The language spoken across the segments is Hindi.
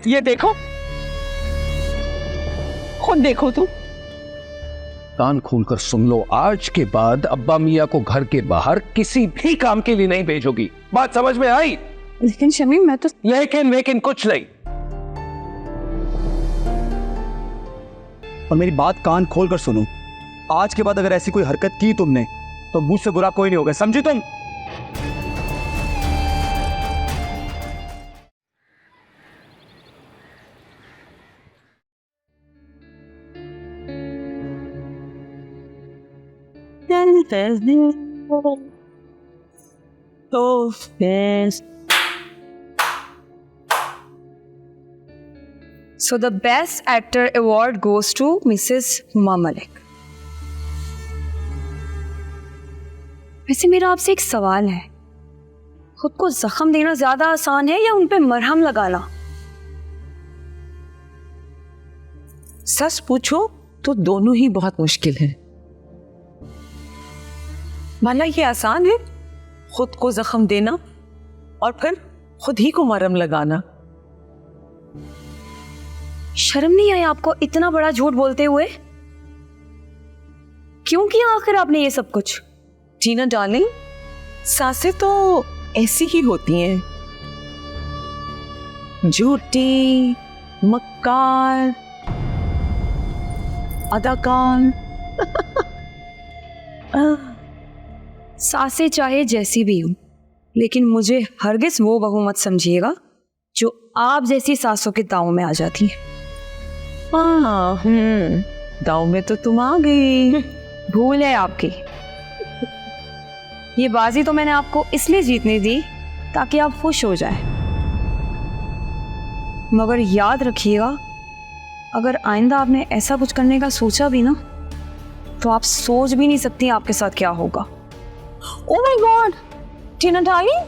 ये देखो, खुद देखो तुम। कान खोलकर सुन लो, आज के बाद अब्बा मियाँ को घर के बाहर किसी भी काम के लिए नहीं भेजोगी। बात समझ में आई? लेकिन शमीम मैं तो लेकिन कुछ नहीं। और मेरी बात कान खोल कर सुनो, आज के बाद अगर ऐसी कोई हरकत की तुमने तो मुझसे बुरा कोई नहीं होगा, समझी तुम? So the best actor award goes to Mrs. Mamalik. वैसे मेरा आपसे एक सवाल है, खुद को जख्म देना ज्यादा आसान है या उन पे मरहम लगाना? सच पूछो तो दोनों ही बहुत मुश्किल है। माना ये आसान है, खुद को जख्म देना और फिर खुद ही को मरहम लगाना। शर्म नहीं आई आपको इतना बड़ा झूठ बोलते हुए? क्यों किया आखिर आपने ये सब कुछ? जीना डार्लिंग, सांसें तो ऐसी ही होती हैं, झूठी, मक्कार, अदाकार। सासें चाहे जैसी भी हो, लेकिन मुझे हरगिज वो बहू मत समझिएगा जो आप जैसी सासों के दांव में आ जाती है। दाव में तो तुम आ गई। भूल है आपकी। ये बाजी तो मैंने आपको इसलिए जीतने दी ताकि आप खुश हो जाएं। मगर याद रखिएगा, अगर आइंदा आपने ऐसा कुछ करने का सोचा भी ना, तो आप सोच भी नहीं सकती आपके साथ क्या होगा। Oh my God, Tina darling,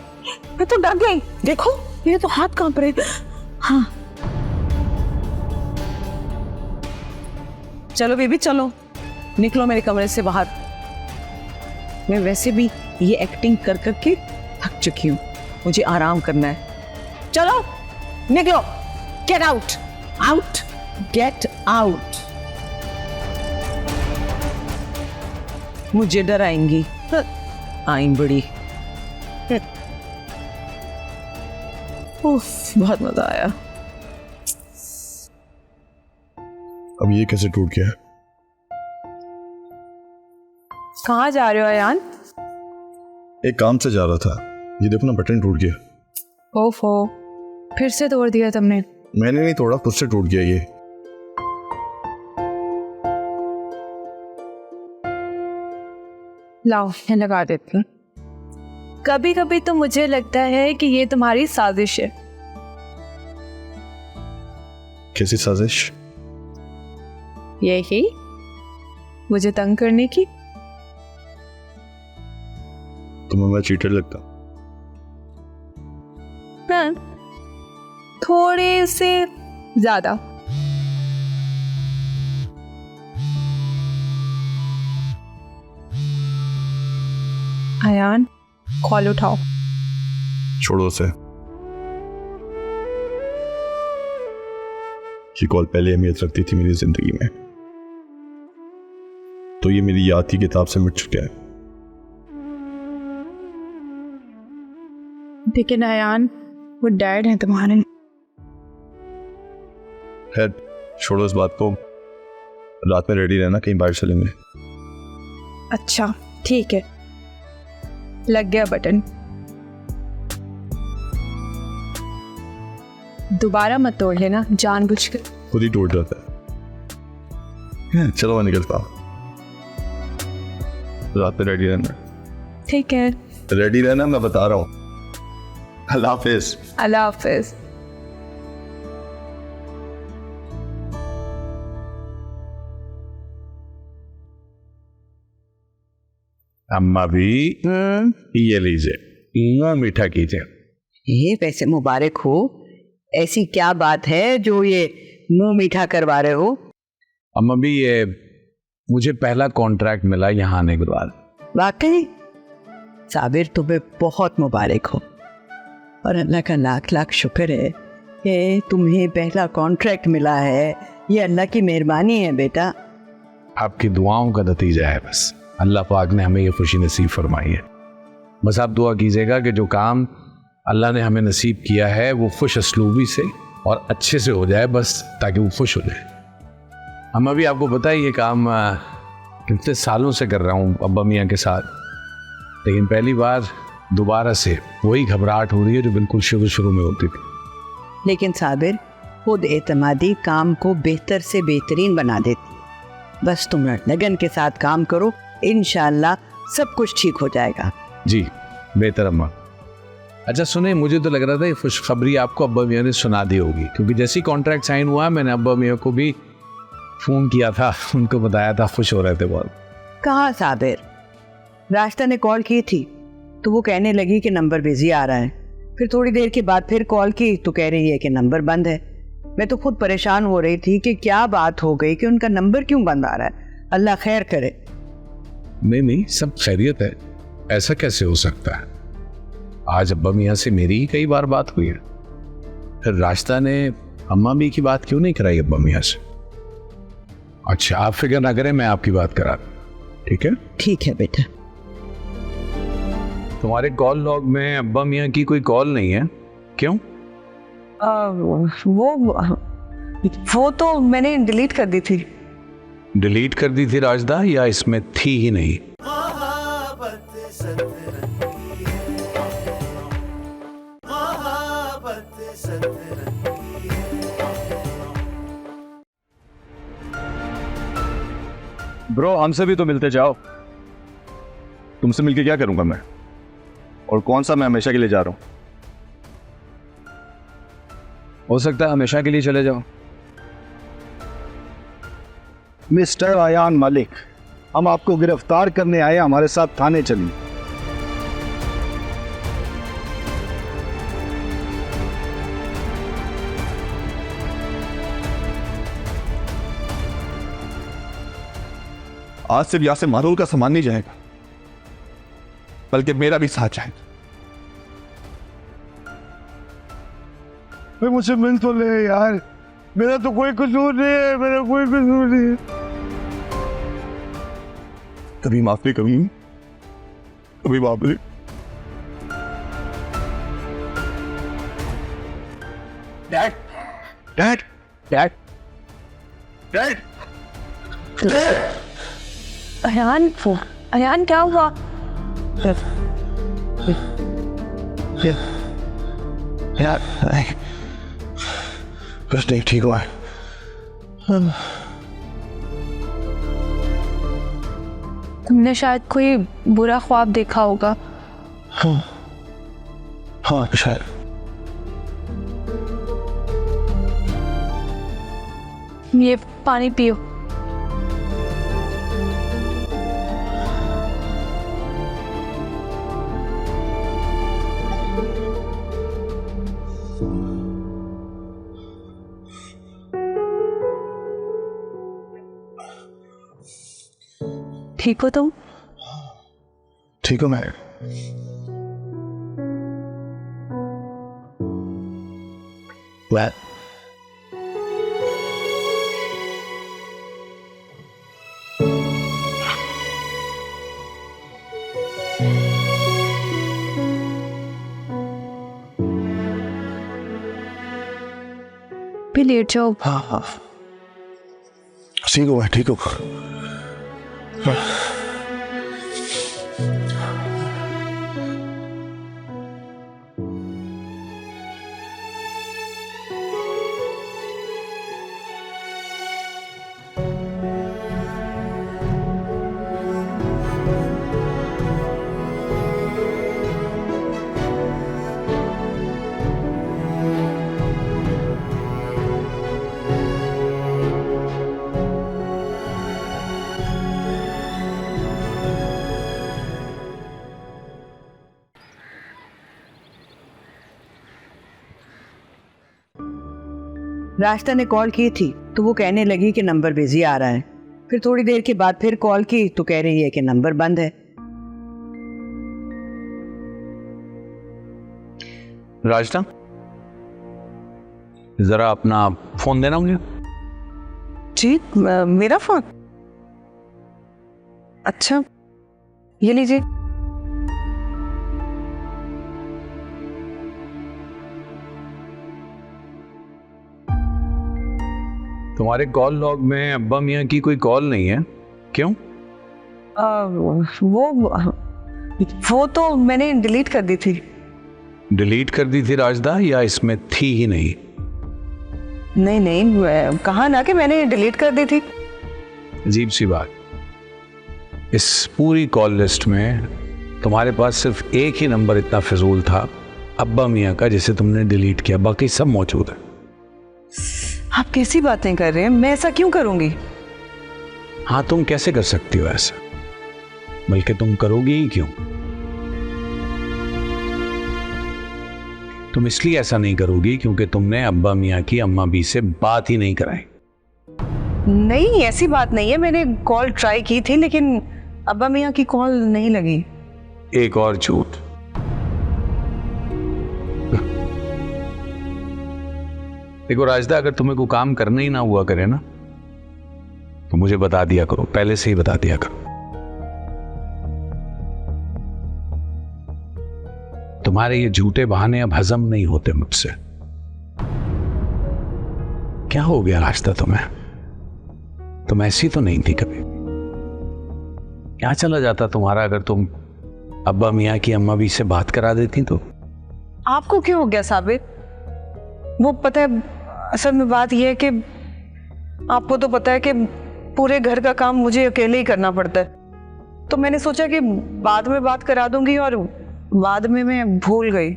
मैं तो डर गई। देखो मेरे तो हाथ कांप रहे। हाँ चलो बेबी चलो, निकलो मेरे कमरे से बाहर। मैं वैसे भी ये एक्टिंग कर करके थक चुकी हूँ, मुझे आराम करना है। चलो निकलो, get out, out, get out. मुझे डराएंगी, आई बड़ी। उफ, बहुत मजा आया। अब ये कैसे टूट गया? कहाँ जा रहे हो अयान? एक काम से जा रहा था, ये देखो ना बटन टूट गया। ओफो, फिर से तोड़ दिया तुमने? मैंने नहीं तोड़ा, खुद से टूट गया ये। लाओ मैं लगा देती हूँ। कभी कभी तो मुझे लगता है कि ये तुम्हारी साजिश है। कैसी साजिश? यही, मुझे तंग करने की। तुम्हें मैं चीटर लगता? हाँ, थोड़े से ज्यादा। अयान, कॉल उठाओ। छोड़ो उसे, ये कॉल पहले अहमियत रखती थी मेरी जिंदगी में, तो ये मेरी याद की किताब से मिट चुका है। लेकिन अयान, वो डैड हैं तुम्हारे। खैर छोड़ो इस बात को, रात में रेडी रहना, कहीं बाहर चलेंगे। अच्छा ठीक है, लग गया बटन। दोबारा मत तोड़ लेना जानबूझकर। खुद ही टूट जाता है। चलो मैं निकलता हूँ, रात में रेडी रहना। ठीक है, रेडी रहना, मैं बता रहा हूँ। अल्लाह हाफिज। अल्लाह हाफिज। अम्मा भी ये लीजिए, मीठा कीजिए। ये वैसे मुबारक हो, ऐसी क्या बात है जो ये मुंह मीठा करवा रहे हो? अम्मा भी ये मुझे पहला कॉन्ट्रैक्ट मिला यहाँ आने के बाद। वाकई साबिर, तुम्हें बहुत मुबारक हो और अल्लाह का लाख लाख शुक्र है ये तुम्हें पहला कॉन्ट्रैक्ट मिला है, ये अल्लाह की मेहरबानी है बेटा। आपकी दुआओं का नतीजा है। बस अल्लाह पाक ने हमें ये खुशी नसीब फरमाई है। बस आप दुआ कीजिएगा कि जो काम अल्लाह ने हमें नसीब किया है वो खुश असलूबी से और अच्छे से हो जाए, बस ताकि वो खुश हो जाए। हम अभी आपको पता है ये काम कितने सालों से कर रहा हूँ अब्बा मियाँ के साथ, लेकिन पहली बार दोबारा से वही घबराहट हो रही है जो बिल्कुल शुरू में होती थी। लेकिन साबिर, खुद एतमादी काम को बेहतर से बेहतरीन बना देती है। बस तुम लगन के साथ काम करो, इंशाअल्लाह सब कुछ ठीक हो जाएगा। जी बेहतर अम्मा। अच्छा सुने, मुझे तो लग रहा था ये खुशखबरी आपको अब्बा मियाँ ने सुना दी होगी, क्योंकि जैसे ही कॉन्ट्रैक्ट साइन हुआ मैंने अब्बा मियाँ को भी फ़ोन किया था, उनको बताया था, खुश हो रहे थे बहुत। कहाँ साबिर, रास्ता ने कॉल की थी तो वो कहने लगी कि नंबर बिजी आ रहा है। फिर थोड़ी देर के बाद फिर कॉल की तो कह रही है कि नंबर बंद है। मैं तो खुद परेशान हो रही थी कि क्या बात हो गई कि उनका नंबर क्यों बंद आ रहा है। अल्लाह खैर करे। नहीं सब खैरियत है, ऐसा कैसे हो सकता है। आज अब्बा मियाँ से मेरी ही कई बार बात हुई है, फिर रास्ता ने अम्मा भी की बात क्यों नहीं कराई अब्बा मियाँ से। अच्छा आप फिक्र ना करें, मैं आपकी बात करा दूं, ठीक है। ठीक है बेटा। तुम्हारे कॉल लॉग में अब्बा मियाँ की कोई कॉल नहीं है, क्यों? वो तो मैंने डिलीट कर दी थी। डिलीट कर दी थी राजदा, या इसमें थी ही नहीं? ब्रो हमसे भी तो मिलते जाओ। तुमसे मिलके क्या करूंगा मैं, और कौन सा मैं हमेशा के लिए जा रहा हूं। हो सकता है हमेशा के लिए चले जाओ। मिस्टर अयान मलिक, हम आपको गिरफ्तार करने आए, हमारे साथ थाने चलिए। आज सिर्फ यहाँ से मारूल का सामान नहीं जाएगा, बल्कि मेरा भी साथ जाएगा। मुझे मिल तो ले यार, मेरा तो कोई कसूर नहीं है, मेरा कोई कसूर नहीं है। कभी माफी कभी माफी। Dad dad dad dad Ayaan क्या हुआ? यार बस नहीं ठीक हुआ है। तुमने शायद कोई बुरा ख्वाब देखा होगा। हाँ शायद। ये पानी पियो। ठीक हो तुम? ठीक हो मैं। Well. भी लेट जाओ। हाँ हाँ ठीक हो मैं, ठीक हो। रास्ता ने कॉल की थी तो वो कहने लगी कि नंबर बिजी आ रहा है। फिर थोड़ी देर के बाद फिर कॉल की तो कह रही है कि नंबर बंद है। राजना ज़रा अपना फ़ोन देना मुझे। जी मेरा फोन? अच्छा ये लीजिए। तुम्हारे कॉल लॉग में अब्बा मियाँ की कोई कॉल नहीं है, क्यों? वो तो मैंने डिलीट कर दी थी। डिलीट कर दी थी राजदा, या इसमें थी ही नहीं? नहीं कहा ना कि मैंने डिलीट कर दी थी। अजीब सी बात, इस पूरी कॉल लिस्ट में तुम्हारे पास सिर्फ एक ही नंबर इतना फिजूल था, अब्बा मियाँ का, जिसे तुमने डिलीट किया, बाकी सब मौजूद है। आप कैसी बातें कर रहे हैं? मैं ऐसा क्यों करूंगी? हाँ, तुम कैसे कर सकती हो ऐसा, बल्कि तुम करोगी ही क्यों? तुम इसलिए ऐसा नहीं करोगी क्योंकि तुमने अब्बा मियाँ की अम्मा बी से बात ही नहीं कराई। नहीं ऐसी बात नहीं है, मैंने कॉल ट्राई की थी लेकिन अब्बा मियाँ की कॉल नहीं लगी। एक और झूठ। देखो राजदा, अगर तुम्हें कोई काम करना ही ना हुआ करे ना, तो मुझे बता दिया करो, पहले से ही बता दिया करो। तुम्हारे ये झूठे बहाने अब हजम नहीं होते मुझसे। क्या हो गया राजदा तुम्हें? तुम ऐसी तो नहीं थी कभी। क्या चला जाता तुम्हारा अगर तुम अब्बा मियाँ की अम्मा भी से बात करा देती तो? आपको क्यों हो गया साबिर? वो पता है, असल में बात यह है कि आपको तो पता है कि पूरे घर का काम मुझे अकेले ही करना पड़ता है, तो मैंने सोचा कि बाद में बात करा दूंगी और बाद में मैं भूल गई।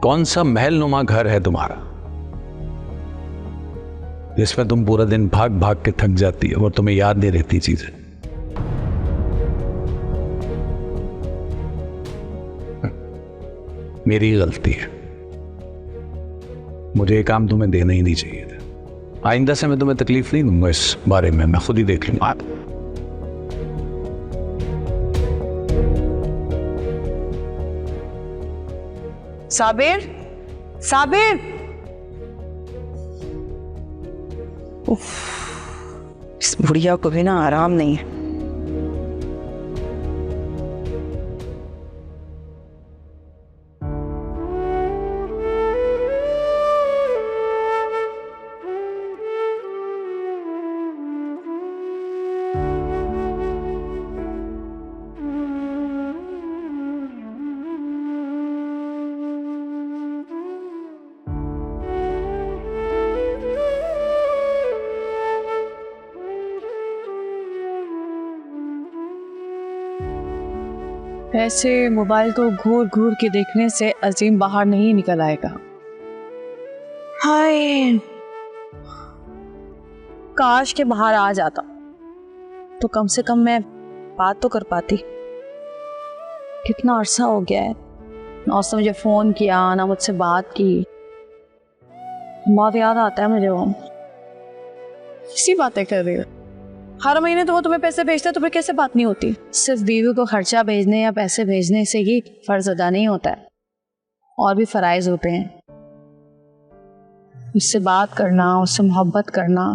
कौन सा महल नुमा घर है तुम्हारा जिसमें तुम पूरा दिन भाग भाग के थक जाती है और तुम्हें याद नहीं रहती चीजें? मेरी गलती है, मुझे ये काम तुम्हें देना ही नहीं चाहिए था। आइंदा से मैं तुम्हें तकलीफ नहीं दूंगा इस बारे में, मैं खुद ही देख लूंगा। साबिर, साबिर! उफ, इस बुढ़िया को भी ना आराम नहीं है। ऐसे मोबाइल को घूर घूर के देखने से अजीम बाहर नहीं निकल आएगा। हाय, काश के बाहर आ जाता तो कम से कम मैं बात तो कर पाती। कितना अरसा हो गया है ना उसने मुझे फोन किया ना मुझसे बात की। बहुत याद आता है मुझे वो। इसी बातें कर रही हो? हर महीने तो वो तुम्हें पैसे भेजता है, तुम्हें कैसे बात नहीं होती? सिर्फ बीवी को खर्चा भेजने या पैसे भेजने से ही फर्ज अदा नहीं होता है, और भी फराइज होते हैं। उससे बात करना, उससे मोहब्बत करना,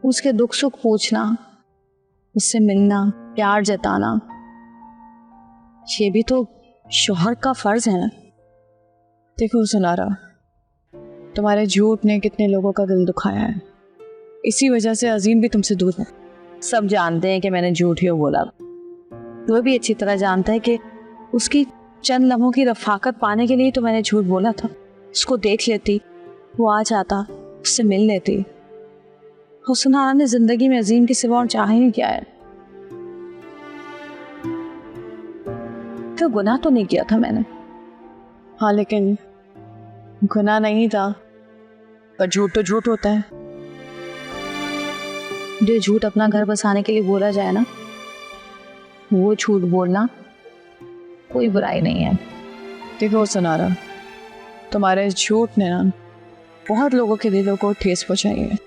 उसके दुख सुख पूछना, उससे मिलना, प्यार जताना, ये भी तो शौहर का फर्ज है ना। देखो सुनारा, तुम्हारे झूठ ने कितने लोगों का दिल दुखाया है। इसी वजह से अजीम भी तुमसे दूर है। सब जानते हैं कि मैंने झूठ ही बोला। वो भी अच्छी तरह जानता है कि उसकी चंद लम्हों की रफाकत पाने के लिए तो मैंने झूठ बोला था। उसको देख लेती, वो आ जाता, उससे मिल लेती। हुस्नारा ने जिंदगी में अजीम के सिवा और चाहे ही क्या है। तो गुनाह तो नहीं किया था मैंने। हाँ, लेकिन गुनाह नहीं था, पर झूठ तो झूठ होता है। जो झूठ अपना घर बसाने के लिए बोला जाए ना, वो झूठ बोलना कोई बुराई नहीं है। देखो सुनारा, तुम्हारे इस झूठ ने ना बहुत लोगों के दिलों को ठेस पहुंचाई है,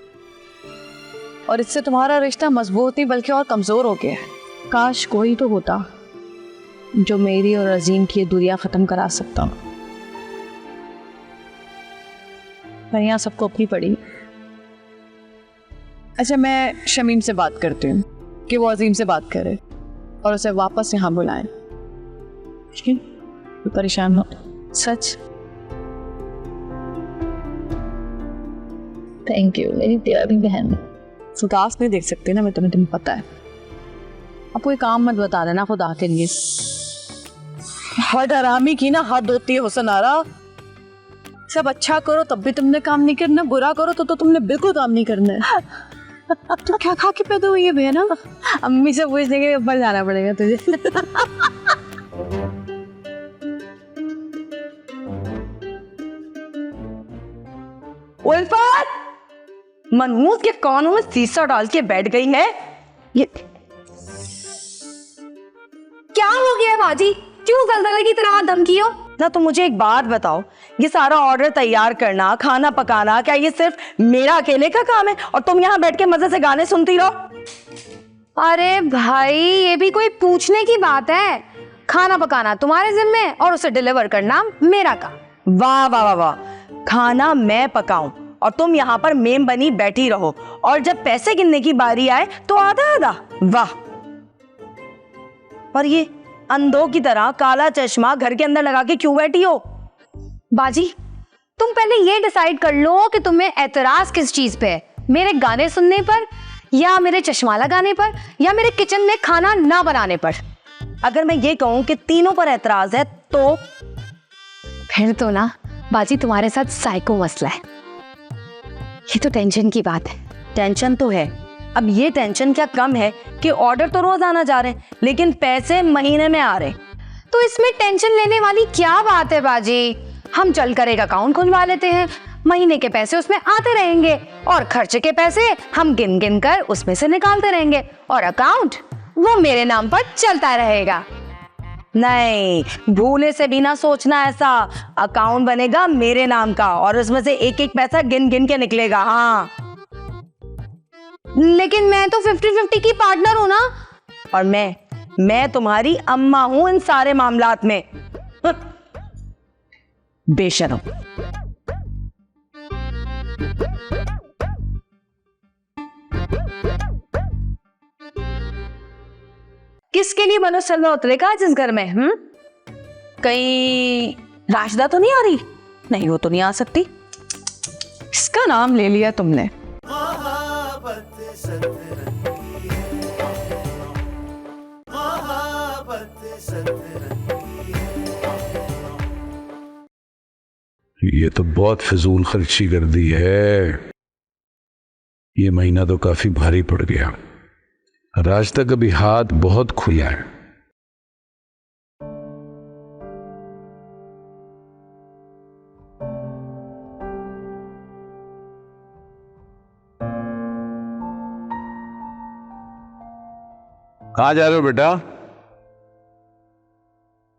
और इससे तुम्हारा रिश्ता मजबूत नहीं बल्कि और कमजोर हो गया है। काश कोई तो होता जो मेरी और अजीम की दूरियां खत्म करा सकता। पर यहाँ सबको अपनी पड़ी। अच्छा, मैं शमीम से बात करती हूँ कि वो अजीम से बात करे और उसे वापस यहाँ बुलाएं। ठीक है, तो परेशान हो। सच। थैंक यू मेरी प्यारी बहन। उदास नहीं देख सकती ना मैं, तुम्हें पता है। अब कोई काम मत बता देना खुदा के लिए। हद हरामी की ना हद होती है हुसन आरा। सब अच्छा करो तब भी तुमने काम नहीं करना, बुरा करो तो तुमने बिल्कुल काम नहीं करना है। तो क्या खा के पैदा हुई है बहना? अम्मी से पूछने के लिए ऊपर जाना पड़ेगा तुझे। उल्फत मनहूस के कानों में शीशा डाल के बैठ गई है। ये क्या हो गया बाजी? क्यों जलजले की तरह धमकी हो? ना तो मुझे एक बात बताओ, ये सारा ऑर्डर तैयार करना, खाना पकाना, क्या ये सिर्फ मेरा अकेले का काम है और तुम यहाँ बैठ के मजे से गाने सुनती रहो? अरे भाई, ये भी कोई पूछने की बात है? खाना पकाना तुम्हारे जिम्मे और उसे डिलीवर करना मेरा काम। वाह वाह वाह वाह, खाना मैं पकाऊं और तुम यहाँ पर मेम बनी बैठी रहो और जब पैसे गिनने की बारी आए तो आधा आधा। वाह। पर ये अंधों की तरह काला चश्मा घर के अंदर लगा के क्यों बैठी हो? बाजी, तुम पहले ये डिसाइड कर लो कि तुम्हें एतराज किस चीज पे है, मेरे गाने सुनने पर या मेरे चश्मा लगाने पर या मेरे किचन में खाना ना बनाने पर? अगर मैं ये कहूं कि तीनों पर एतराज है तो फिर तो ना बाजी तुम्हारे साथ साइको मसला है। ये तो टेंशन की बात है। टेंशन तो है। अब ये टेंशन क्या कम है कि ऑर्डर तो रोज आना जा रहे हैं लेकिन पैसे महीने में आ रहे। तो इसमें टेंशन लेने वाली क्या बात है बाजी? हम चल कर एक अकाउंट खुलवा लेते हैं, महीने के पैसे उसमें आते रहेंगे और खर्चे के पैसे हम गिन गिन कर उसमें से निकालते रहेंगे और अकाउंट वो मेरे नाम पर चलता रहेगा। नहीं, भूले से भी ना सोचना ऐसा। अकाउंट बनेगा मेरे नाम का और उसमें से एक एक पैसा गिन गिन के निकलेगा। हाँ, लेकिन मैं तो 50-50 की पार्टनर हूं ना। और मैं तुम्हारी अम्मा हूं इन सारे मामलात में। बेशरम। किसके लिए मनोज सलवा उतरेगा जिस घर में? कहीं राशिदा तो नहीं आ रही? नहीं, वो तो नहीं आ सकती। इसका नाम ले लिया तुमने। ये तो बहुत फिजूल खर्ची कर दी है। ये महीना तो काफी भारी पड़ गया। रास्ता का भी हाथ बहुत खुला है। कहाँ जा रहे हो बेटा?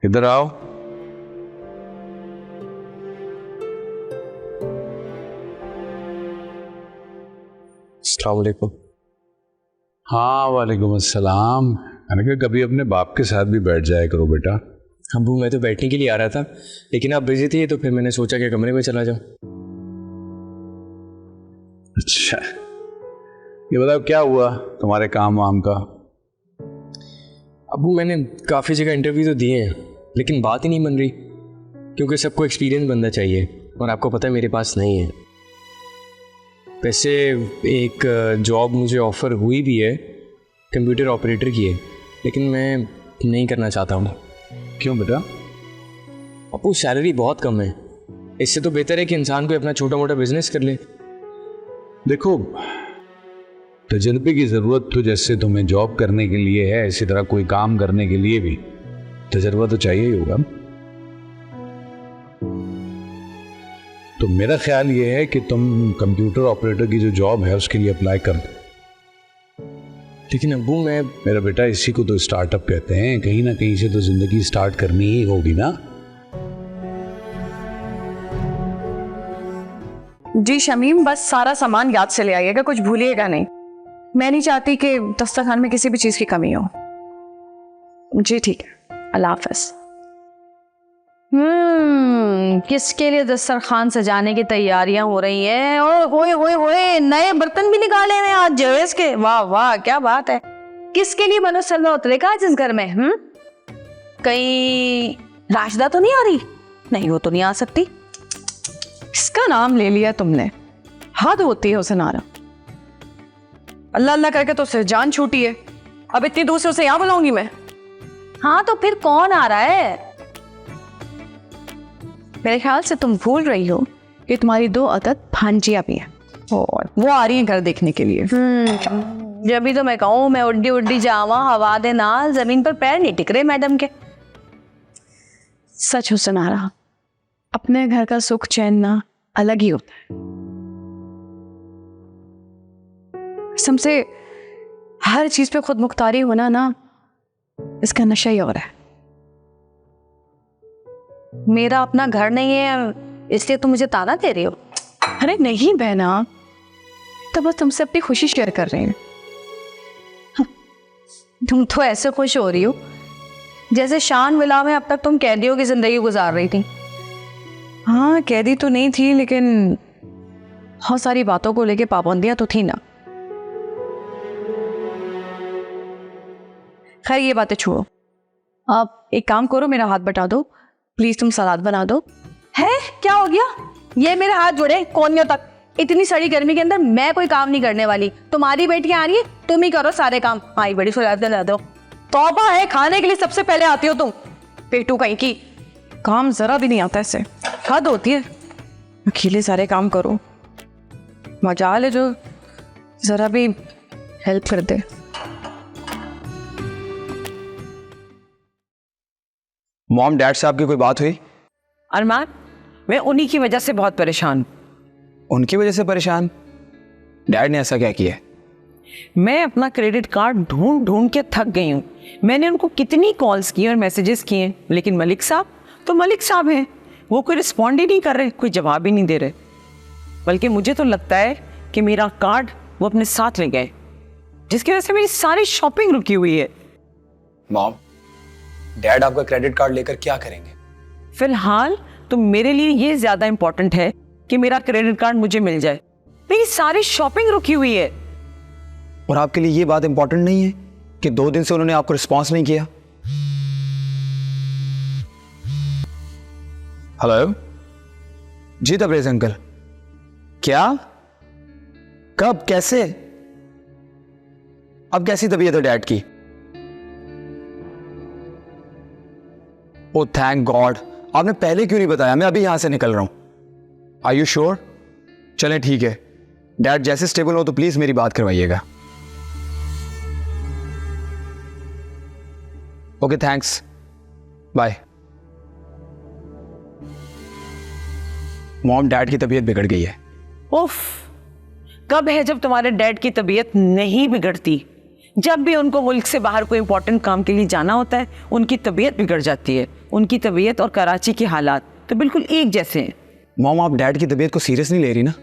इधर आओ। अस्सलाम वालेकुम। हाँ, वालेकुम अस्सलाम। मैंने कहा कभी अपने बाप के साथ भी बैठ जाया करो बेटा। अबू, मैं तो बैठने के लिए आ रहा था लेकिन आप बिजी थे तो फिर मैंने सोचा कि कमरे में चला जाऊं। अच्छा, ये बताओ क्या हुआ तुम्हारे काम वाम का? अबू, मैंने काफ़ी जगह इंटरव्यू तो दिए हैं लेकिन बात ही नहीं बन रही क्योंकि सबको एक्सपीरियंस बंदा चाहिए और आपको पता है मेरे पास नहीं है। वैसे एक जॉब मुझे ऑफ़र हुई भी है, कंप्यूटर ऑपरेटर की है, लेकिन मैं नहीं करना चाहता हूँ। क्यों बेटा? अबू, सैलरी बहुत कम है। इससे तो बेहतर है कि इंसान कोई अपना छोटा मोटा बिजनेस कर ले। देखो, तजर्बे की ज़रूरत तो जैसे तुम्हें जॉब करने के लिए है, इसी तरह कोई काम करने के लिए भी तजर्बा तो चाहिए ही होगा। तो मेरा ख्याल ये है कि तुम कंप्यूटर ऑपरेटर की जो जॉब है उसके लिए अप्लाई कर दो। लेकिन अबू, मेरा बेटा, इसी को तो स्टार्टअप कहते हैं। कहीं ना कहीं से तो जिंदगी स्टार्ट करनी ही होगी ना। जी शमीम, बस सारा सामान याद से ले आइएगा, कुछ भूलिएगा नहीं। मैं नहीं चाहती कि दस्तरखान में किसी भी चीज़ की कमी हो। जी ठीक है, अल्लाह हाफ़िज़। किसके लिए दस्तरखान सजाने की तैयारियां हो रही हैं? और होए नए बर्तन भी निकाले हैं आज जवेज के। वाह वाह, क्या बात है। किसके लिए मनोज सलवा उतरेगा आज इस घर में? कहीं राशिदा तो नहीं आ रही? नहीं, वो तो नहीं आ सकती। इसका नाम ले लिया तुमने, हद होती है उसे नारा। अल्लाह अल्लाह करके तो उससे जान छूटी है, अब इतनी दूर से उसे यहाँ बुलाऊंगी मैं? हाँ तो फिर कौन आ रहा है? मेरे ख्याल से तुम भूल रही हो कि तुम्हारी 2 अदद भांजियां भी हैं और वो आ रही हैं घर देखने के लिए। जब भी तो मैं कहूँ मैं उड्डी उड्डी जावा हवा दे नाल, जमीन पर पैर नहीं टिक रहे मैडम के। सच हुसन आ रहा, अपने घर का सुख चैन ना अलग ही होता है। समझे, हर चीज पे खुद मुख्तारी होना ना, इसका नशा ही और है। मेरा अपना घर नहीं है इसलिए तुम मुझे ताना दे रही हो? अरे नहीं बहना, तो बस तुमसे अपनी खुशी शेयर कर रहे हैं। तुम तो ऐसे खुश हो रही हो जैसे शान विला में अब तक तुम कैदियों की जिंदगी गुजार रही थी। हाँ, कैदी तो नहीं थी, लेकिन बहुत सारी बातों को लेके पाबंदियां तो थी ना। खैर ये बातें छोड़ो, आप एक काम करो, मेरा हाथ बटा दो प्लीज, तुम सलाद बना दो। है क्या हो गया? ये मेरे हाथ जुड़े कोनियों तक। इतनी सड़ी गर्मी के अंदर मैं कोई काम नहीं करने वाली। तुम्हारी बेटियां आ रही है, तुम ही करो सारे काम। आई बड़ी सलाद बना दो। तौबा है, खाने के लिए सबसे पहले आती हो तुम, पेटू कहीं की। काम जरा भी नहीं आता ऐसे, हद होती है। अकेले सारे काम करो, मजाल है जो जरा भी हेल्प कर दे। मॉम डैड से आपकी कोई बात हुई? अरमान, मैं उन्हीं की वजह से बहुत परेशान हूं। उनकी वजह से परेशान? डैड ने ऐसा क्या किया? मैं अपना क्रेडिट कार्ड ढूंढ ढूंढ के थक गई हूँ। मैंने उनको कितनी कॉल्स की और मैसेजेस किए, लेकिन मलिक साहब तो मलिक साहब हैं, वो कोई रिस्पॉन्ड ही नहीं कर रहे, कोई जवाब ही नहीं दे रहे। बल्कि मुझे तो लगता है कि मेरा कार्ड वो अपने साथ ले गए, जिसकी वजह से मेरी सारी शॉपिंग रुकी हुई है। मॉम, डैड आपका क्रेडिट कार्ड लेकर क्या करेंगे? फिलहाल तो मेरे लिए ये ज्यादा इंपॉर्टेंट है कि मेरा क्रेडिट कार्ड मुझे मिल जाए, मेरी सारी शॉपिंग रुकी हुई है। और आपके लिए ये बात इंपॉर्टेंट नहीं है कि 2 दिन से उन्होंने आपको रिस्पॉन्स नहीं किया? हेलो जी तबरेज अंकल, क्या, कब, कैसे? अब कैसी तबीयत है डैड की? ओ थैंक गॉड, आपने पहले क्यों नहीं बताया? मैं अभी यहां से निकल रहा हूं। Are you sure? चलें ठीक है, डैड जैसे स्टेबल हो तो प्लीज मेरी बात करवाइएगा। Okay thanks, bye. Mom, dad की तबीयत बिगड़ गई है। उफ, कब है जब तुम्हारे डैड की तबीयत नहीं बिगड़ती? जब भी उनको मुल्क से बाहर कोई इंपॉर्टेंट काम के लिए जाना होता है, उनकी तबीयत बिगड़ जाती है। उनकी तबीयत और कराची के हालात तो बिल्कुल एक जैसे हैं। मॉम, आप डैड की तबीयत को सीरियस नहीं ले रही ना?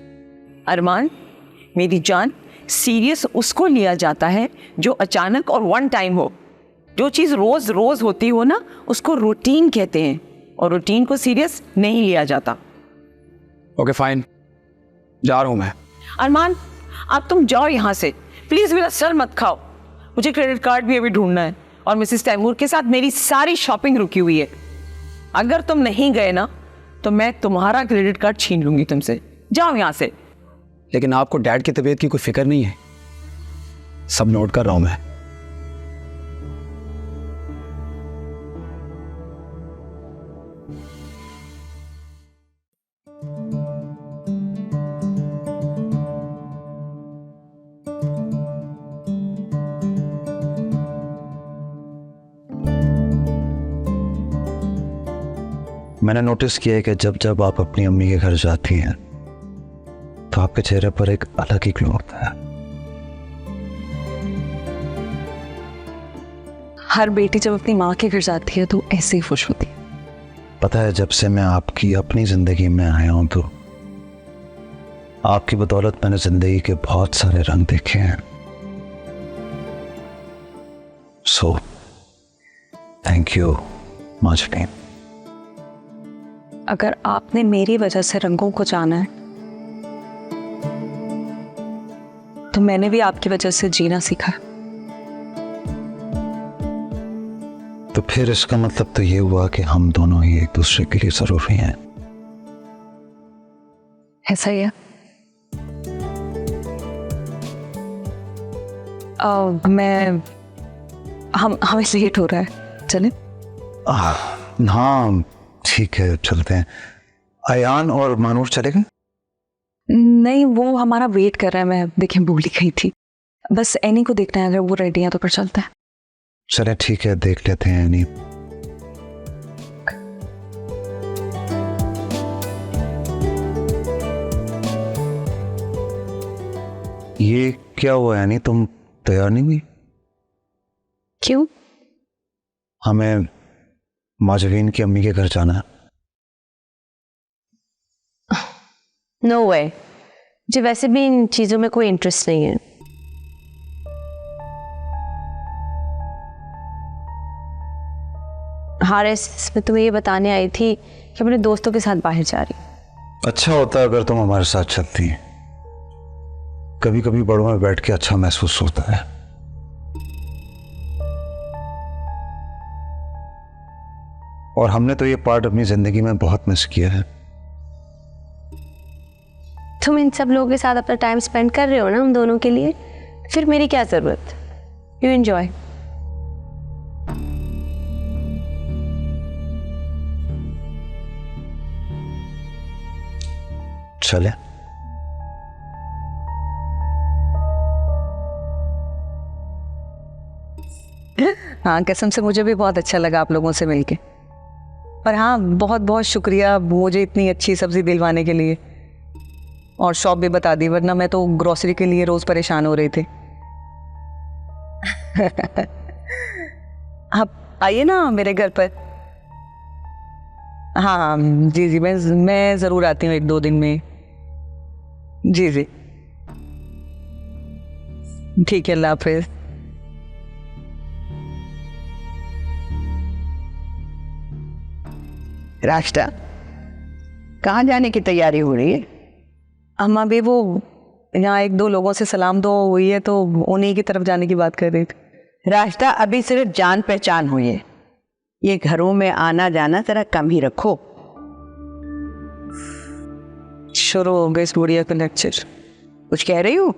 अरमान मेरी जान, सीरियस उसको लिया जाता है जो अचानक और वन टाइम हो। जो चीज़ रोज रोज होती हो ना, उसको रूटीन कहते हैं, और रूटीन को सीरियस नहीं लिया जाता। ओके फाइन, जा रहा हूं मैं। अरमान अब तुम जाओ यहाँ से, प्लीज मेरा सर मत खाओ। मुझे क्रेडिट कार्ड भी अभी ढूंढना है, और मिसेस तैमूर के साथ मेरी सारी शॉपिंग रुकी हुई है। अगर तुम नहीं गए ना तो मैं तुम्हारा क्रेडिट कार्ड छीन लूंगी तुमसे। जाओ यहाँ से। लेकिन आपको डैड की तबीयत की कोई फिक्र नहीं है? सब नोट कर रहा हूं मैं। मैंने नोटिस किया है कि जब जब आप अपनी अम्मी के घर जाती हैं तो आपके चेहरे पर एक अलग ही ग्लो होता है। हर बेटी जब अपनी माँ के घर जाती है तो ऐसे ही खुश होती है। पता है, जब से मैं आपकी अपनी जिंदगी में आया हूं तो आपकी बदौलत मैंने जिंदगी के बहुत सारे रंग देखे हैं। So thank you much. अगर आपने मेरी वजह से रंगों को जाना है तो मैंने भी आपकी वजह से जीना सीखा। तो फिर इसका मतलब तो ये हुआ कि हम दोनों ही एक दूसरे के लिए जरूरी हैं। ऐसा ही है। हमें लेट हो रहा है, चले? हाँ ठीक है, चलते हैं। अयान और मानूर चले गए? नहीं, वो हमारा वेट कर रहा है। मैं देखें भूल ही गई थी। बस एनी को देखना है, अगर वो रेडी है तो फिर चलते हैं। चले ठीक है, देख लेते हैं एनी। ये क्या हुआ यानी, तुम तैयार नहीं हुई? क्यों? हमें माजवीन की अम्मी के घर जाना है। नो वे, मुझे वैसे भी इन चीज़ों में कोई इंटरेस्ट नहीं है। हारिस, मैं तुम्हें ये बताने आई थी कि अपने दोस्तों के साथ बाहर जा रही हूँ। अच्छा होता अगर तुम हमारे साथ चलती। कभी कभी बड़ों में बैठ के अच्छा महसूस होता है। और हमने तो ये पार्ट अपनी जिंदगी में बहुत मिस किया है। तुम इन सब लोगों के साथ अपना टाइम स्पेंड कर रहे हो ना हम दोनों के लिए, फिर मेरी क्या जरूरत। You enjoy. चले? हाँ, कसम से मुझे भी बहुत अच्छा लगा आप लोगों से मिलके। पर हाँ, बहुत बहुत शुक्रिया मुझे इतनी अच्छी सब्जी दिलवाने के लिए, और शॉप भी बता दी, वरना मैं तो ग्रोसरी के लिए रोज परेशान हो रही थी। आप आइए ना मेरे घर पर। हाँ जी जी, मैं ज़रूर आती हूँ 1-2 दिन में। जी जी ठीक है, अल्लाह हाफिज़। रास्ता कहाँ जाने की तैयारी हो रही है? अम्मा भी वो यहाँ 1-2 लोगों से सलाम दुआ हुई है, तो उन्हीं की तरफ जाने की बात कर रही थी। रास्ता अभी सिर्फ जान पहचान हुई है, ये घरों में आना जाना जरा कम ही रखो। शुरू हो गए इस बुढ़िया का लेक्चर। कुछ कह रही हूँ?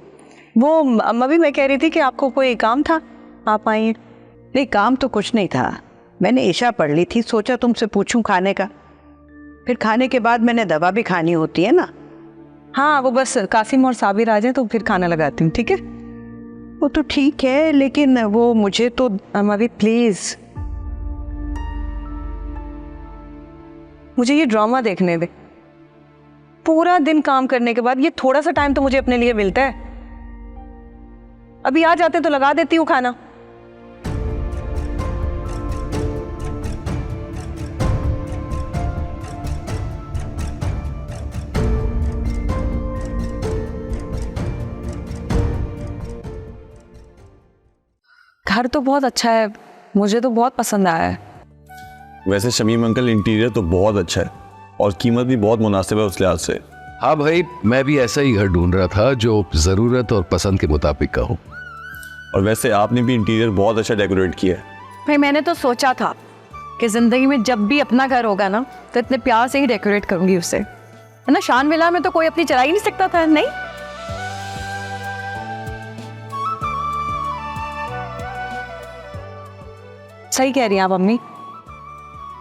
वो अम्मा भी मैं कह रही थी कि आपको कोई काम था, आप आइए। नहीं, काम तो कुछ नहीं था। मैंने ईशा पढ़ ली थी, सोचा तुमसे पूछूं खाने का। फिर खाने के बाद मैंने दवा भी खानी होती है ना। हाँ, वो बस कासिम और साबिर आ जाए तो फिर खाना लगाती हूँ, ठीक है? वो तो ठीक है, लेकिन वो मुझे तो। अम्मा भी प्लीज मुझे ये ड्रामा देखने दे। पूरा दिन काम करने के बाद ये थोड़ा सा टाइम तो मुझे अपने लिए मिलता है। अभी आ जाते तो लगा देती हूँ खाना। घर तो बहुत अच्छा है, मुझे तो बहुत पसंद आया है। वैसे शमीम अंकल, इंटीरियर तो बहुत अच्छा है और कीमत भी बहुत मुनासिब है उस लिहाज से। हाँ भाई, मैं भी ऐसा ही घर ढूंढ रहा था जो ज़रूरत और पसंद के मुताबिक का हो। और वैसे आपने भी इंटीरियर बहुत अच्छा डेकोरेट किया है। भाई मैंने तो सोचा था कि जिंदगी में जब भी अपना घर होगा ना तो इतने प्यार से ही डेकोरेट करूंगी उसे, है ना। शान विला में तो कोई अपनी चला ही नहीं सकता था, नहीं? सही कह रही हैं आप अम्मी।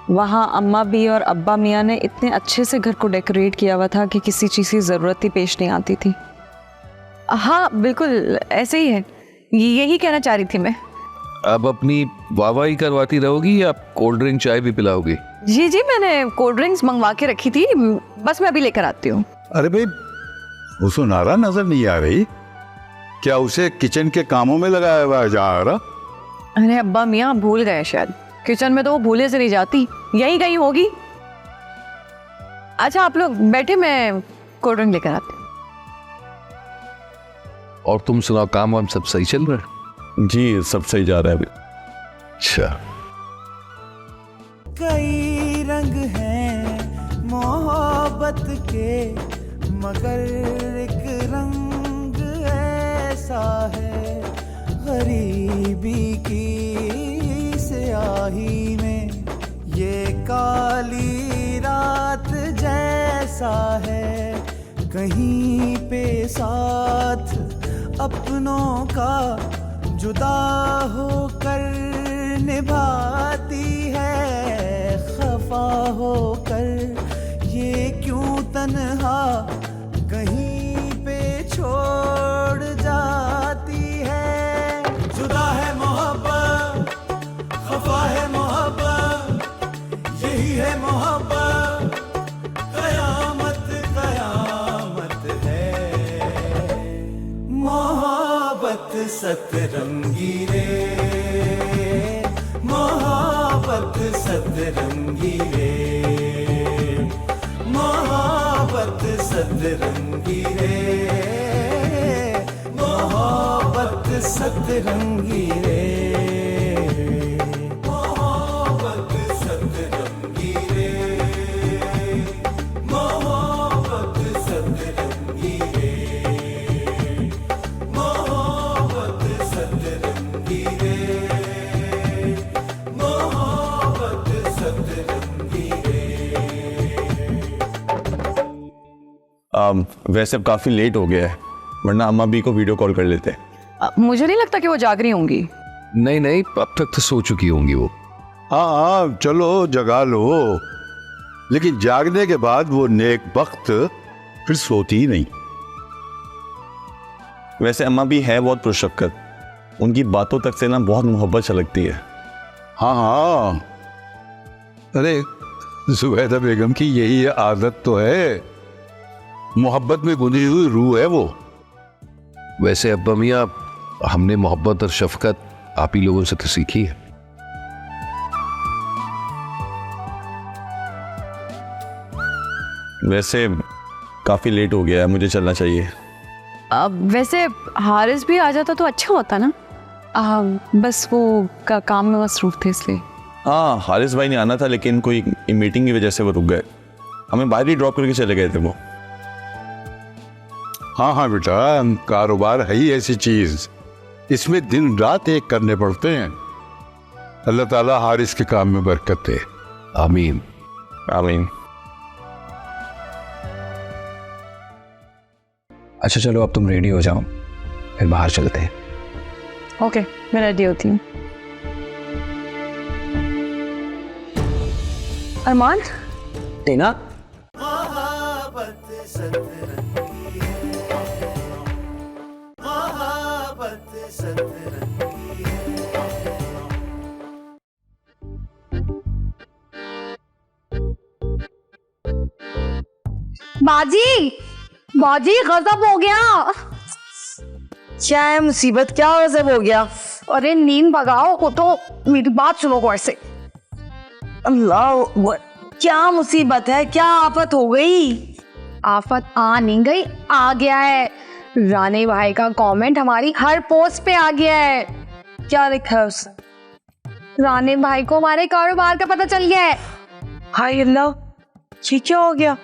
वहाँ अम्मा भी और अब्बा मियाँ ने इतने अच्छे से घर को डेकोरेट किया हुआ था कि किसी चीज़ की ज़रूरत ही पेश नहीं आती थी। हाँ बिल्कुल ऐसे ही है, यही कहना चाह रही थी मैं। अब अपनी वाहवाही करवाती रहोगी या कोल्ड ड्रिंक चाय भी पिलाओगी? जी जी, मैंने कोल्ड ड्रिंक्स मंगवा के रखी थी, बस मैं अभी लेकर आती हूँ। अरे भाई, उसको नारा नजर नहीं आ रही क्या? उसे किचन के कामों में लगाया हुआ है जा। अरे अब्बा मियाँ भूल गए शायद, किचन में तो वो भूले से नहीं जाती, यही कहीं होगी। अच्छा आप लोग बैठे, मैं कोल्ड ड्रिंक लेकर आती हूँ। और तुम सुनाओ, काम वाम सब सही चल रहा है? जी सब सही जा रहा है अभी। अच्छा। कई रंग हैं के, मगर एक रंग ऐसा है गरीबी की स्याही में, ये काली रात जैसा है, कहीं पे साथ अपनों का जुदा होकर निभाती है, खफा होकर ये क्यों तन्हा कहीं पे छोड़ जाती है। जुदा है मोहब्बत, खफा है मोहब्बत, यही है मोहब्बत, कयामत कयामत है। मोहब्बत सतरंगी रे, मोहब्बत सतरंगी रे, मोहब्बत सतरंगी रे, मोहब्बत सतरंगी रे, मोहब्बत सतरंगी रे, मोहब्बत सतरंगी रे, मोहब्बत सतरंगी रे, मोहब्बत सतरंगी रे। वैसे अब काफ़ी लेट हो गया है, वरना अम्मा भी को वीडियो कॉल कर लेते। मुझे नहीं लगता कि वो जाग रही होंगी। नहीं नहीं, अब तक तो सो चुकी होंगी वो। हाँ हाँ चलो जगा लो, लेकिन जागने के बाद वो नेक वक्त फिर सोती ही नहीं। वैसे अम्मा भी है बहुत पुरशक्कत, उनकी बातों तक से ना बहुत मोहब्बत छलकती है। हाँ हाँ, अरे जुबैदा बेगम की यही आदत तो है, मोहब्बत में बुनी हुई रूह है वो। वैसे अब्बा मियाँ, हमने मोहब्बत और शफकत आप ही लोगों से तो सीखी है। वैसे काफ़ी लेट हो गया है, मुझे चलना चाहिए। अब वैसे हारिस भी आ जाता तो अच्छा होता ना। बस वो काम में मसरूफ थे इसलिए। हाँ, हारिस भाई ने आना था, लेकिन कोई मीटिंग की वजह से वो रुक गए। हमें बाहर ही ड्रॉप करके चले गए थे वो। हाँ हाँ बेटा, कारोबार है ही ऐसी चीज, इसमें दिन रात एक करने पड़ते हैं। अल्लाह ताला हारिस के काम में बरकत दे। आमीन आमीन। अच्छा चलो, अब तुम रेडी हो जाओ, फिर बाहर चलते हैं। ओके, मैं रेडी होती हूँ। अरमान, टीना, मोहब्बत सतरंगी है, मोहब्बत सतरंगी है। बाजी, बाजी गजब हो गया। क्या है मुसीबत, क्या गजब हो गया? अरे नींद भगाओ को तो, मेरी बात सुनो गौर से। अल्लाह, क्या मुसीबत है, क्या आफत हो गई? आफत आ नहीं गई, आ गया है। राणे भाई का कमेंट हमारी हर पोस्ट पे आ गया है। क्या लिखा है उसने? राणे भाई को हमारे कारोबार का पता चल गया है। हाय अल्लाह, ये क्या हो गया?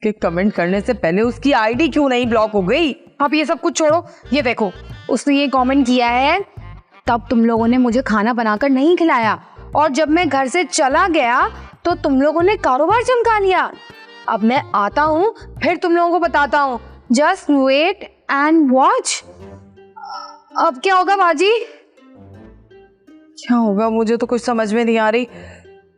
कि कमेंट करने से पहले उसकी आईडी क्यों नहीं ब्लॉक हो गई? अब ये सब कुछ छोड़ो, ये देखो उसने ये कमेंट किया है, तब तुम लोगों ने मुझे खाना बनाकर नहीं खिलाया, और जब मैं घर से चला गया तो तुम लोगों ने कारोबार चमका लिया। अब मैं आता हूँ, फिर तुम लोगों को बताता हूँ। Just wait and watch. अब क्या होगा बाजी? क्या होगा, मुझे तो कुछ समझ में नहीं आ रही,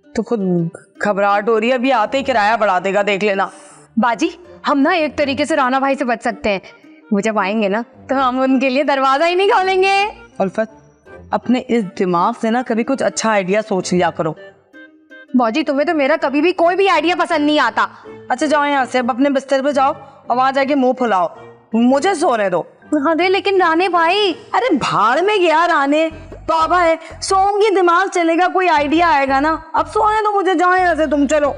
तो खुद घबराहट हो रही है। अभी आते ही किराया बढ़ा देगा, देख लेना। बाजी, हम ना एक तरीके से राणा भाई से बच सकते हैं। वो जब आएंगे ना तो हम उनके लिए दरवाजा ही नहीं खोलेंगे। उल्फत, अपने इस दिमाग से ना कभी कुछ अच्छा आइडिया सोच लिया करो। बाजी, तुम्हें तो मेरा कभी भी कोई भी आइडिया पसंद नहीं आता। अच्छा जाओ यहाँ से, अब अपने बिस्तर पे जाओ और वहां जाके मुंह फुलाओ, मुझे सोने दो। अरे लेकिन राणे भाई। अरे भाड़ में गया राणे, बाबा है, सोऊंगी दिमाग चलेगा, कोई आइडिया आएगा ना। अब सोने दो मुझे, जाओ यहाँ से तुम, चलो।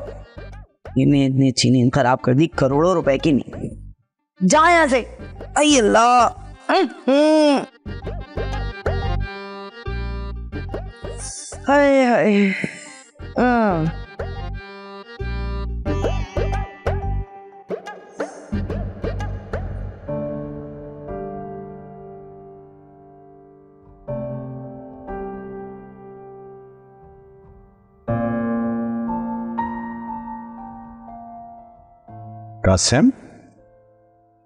इतनी अच्छी नींद खराब कर दी, करोड़ों रुपए की नींद। जा यहाँ से। अय अल्लाह। हाय हाय। कासिम,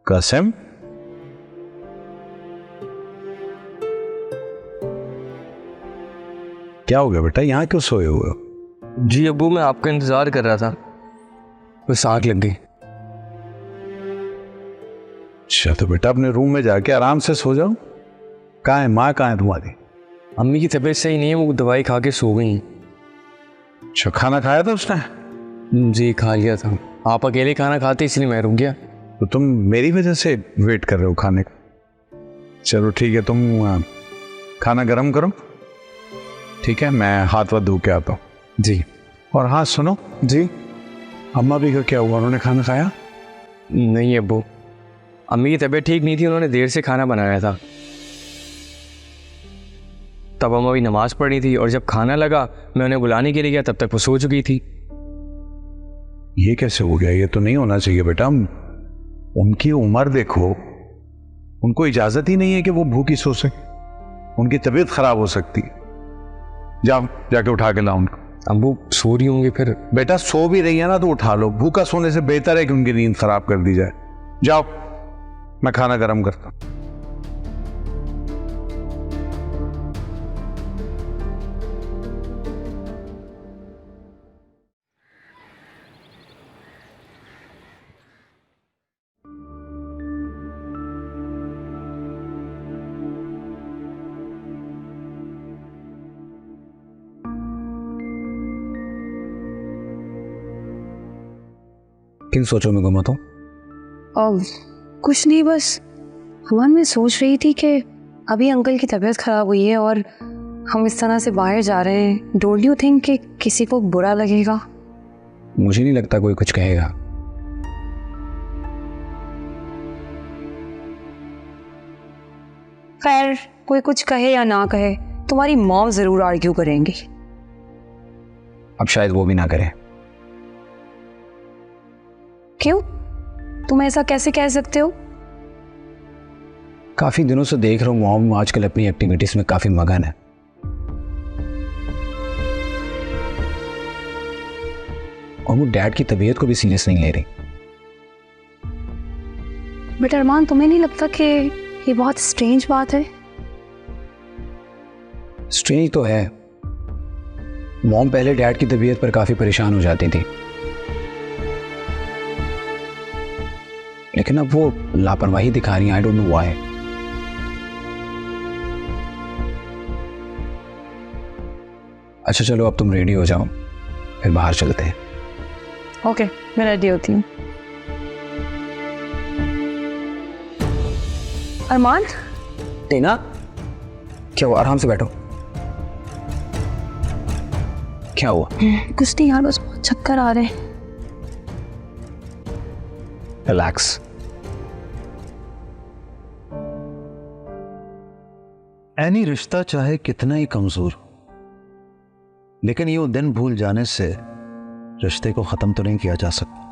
कासिम, क्या हो गया बेटा, यहाँ क्यों सोए हुए हो? जी अब्बू, मैं आपका इंतज़ार कर रहा था, बस आँख लग गई। अच्छा तो बेटा अपने रूम में जाके आराम से सो जाओ। कहाँ है माँ, कहाँ है तुम्हारी? अम्मी की तबीयत सही नहीं है, वो दवाई खा के सो गई। अच्छा खाना खाया था उसने? जी खा लिया था, आप अकेले खाना खाते इसलिए मैं रुक गया। तो तुम मेरी वजह से वेट कर रहे हो खाने का? चलो ठीक है, तुम खाना गर्म करो, ठीक है? मैं हाथ वाथ धो के आता हूँ। जी। और हाँ सुनो जी। अम्मा भी का क्या हुआ, उन्होंने खाना खाया? नहीं अब्बू, अम्मी की तबीयत ठीक नहीं थी, उन्होंने देर से खाना बनाया था, तब अम्मा भी नमाज पढ़ी थी और जब खाना लगा मैं उन्हें बुलाने के लिए गया तब तक वो सो चुकी थी। ये कैसे हो गया? ये तो नहीं होना चाहिए बेटा, उनकी उम्र देखो, उनको इजाजत ही नहीं है कि वो भूखी सो सके, उनकी तबीयत खराब हो सकती है। जाओ जाके उठा के लाओ उनको। अम्बू सो रही होंगी फिर। बेटा सो भी रही है ना तो उठा लो, भूखा सोने से बेहतर है कि उनकी नींद खराब कर दी जाए। जाओ मैं खाना गर्म करता हूं। किन सोचों में गुमा तो? कुछ नहीं, बस अमन मैं सोच रही थी कि अभी अंकल की तबीयत खराब हुई है और हम इस तरह से बाहर जा रहे हैं, डोंट यू थिंक कि किसी को बुरा लगेगा? मुझे नहीं लगता कोई कुछ कहेगा। खैर कोई कुछ कहे या ना कहे, तुम्हारी मॉम जरूर आर्ग्यू करेंगी। अब शायद वो भी ना करे। क्यों? तुम ऐसा कैसे कह सकते हो? काफी दिनों से देख रहा हूँ मॉम आजकल अपनी एक्टिविटीज में काफी मगन है। और वो डैड की तबीयत को भी सीरियस नहीं ले रही। बट अरमान, तुम्हें नहीं लगता कि ये बहुत स्ट्रेंज बात है? स्ट्रेंज तो है। मॉम पहले डैड की तबीयत पर काफी परेशान हो जाती थी, लेकिन अब वो लापरवाही दिखा रही है। I don't know why. अच्छा चलो अब तुम रेडी हो जाओ, फिर बाहर चलते हैं। ओके, मैं रेडी होती हूँ। अरमान। टीना, क्या हुआ? आराम से बैठो। क्या हुआ? कुछ नहीं यार, बस बहुत चक्कर आ रहे हैं। रिलैक्स। एनी रिश्ता चाहे कितना ही कमजोर, लेकिन यूं दिन भूल जाने से रिश्ते को खत्म तो नहीं किया जा सकता।